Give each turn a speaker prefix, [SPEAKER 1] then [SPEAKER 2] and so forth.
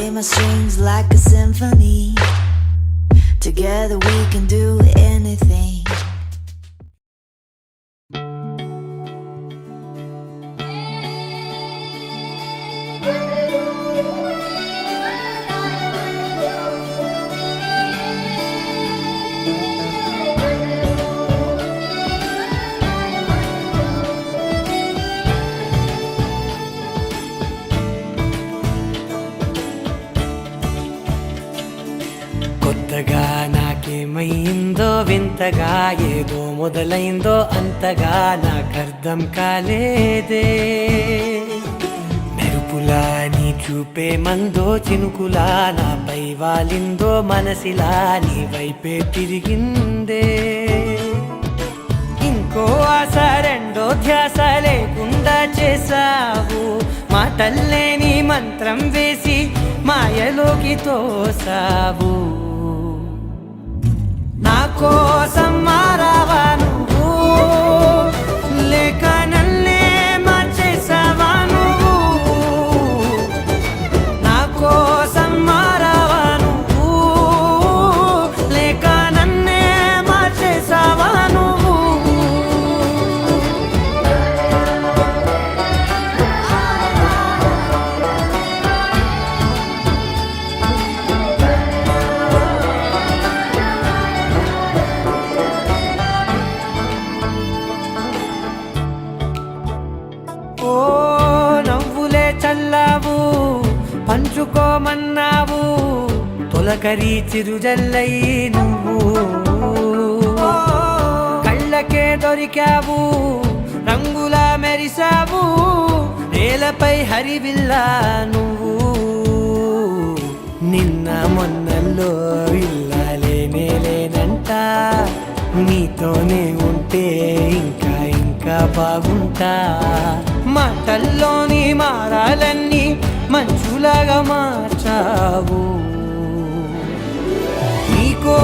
[SPEAKER 1] play my strings like a symphony. Together we can do anything.
[SPEAKER 2] కొత్తగా నాకేమైందో వింతగా ఏదో మొదలైందో అంతగా నాకర్థం కాలేదే. మెరుపులా నీ చూపే మందో చినుకులా నాపై వాలిందో మనసిలా నీ వైపే తిరిగిందే. ఇంకో ఆశ రెండో ధ్యాస లేకుండా చేసావు, మాటల్లే నీ మంత్రం వేసి మాయలోకి తోసావు. నా కోసం మారావా నువ్వు, లేక నన్నే మార్చేసావా నువ్వు? నా కోసం మారావా నువ్వు, లేక నన్నే మార్చేసావా నువ్వు? ఓ నవ్వులే చల్లావు, పంచుకోమన్నావు, తొలకరి చిరుజల్లై నువ్వు. కళ్ళకే దొరికావు, రంగులా మెరిసావు, నేలపై హరివిల్లా నువ్వు. నిన్న మొన్నల్లో ఇల్లాలేనే లేనంట, నీతోనే ఉంటే ఇంకా ఇంకా బాగుంటా. మాటల్లోని మారాలన్నీ మంచులాగా మార్చావు. నీకో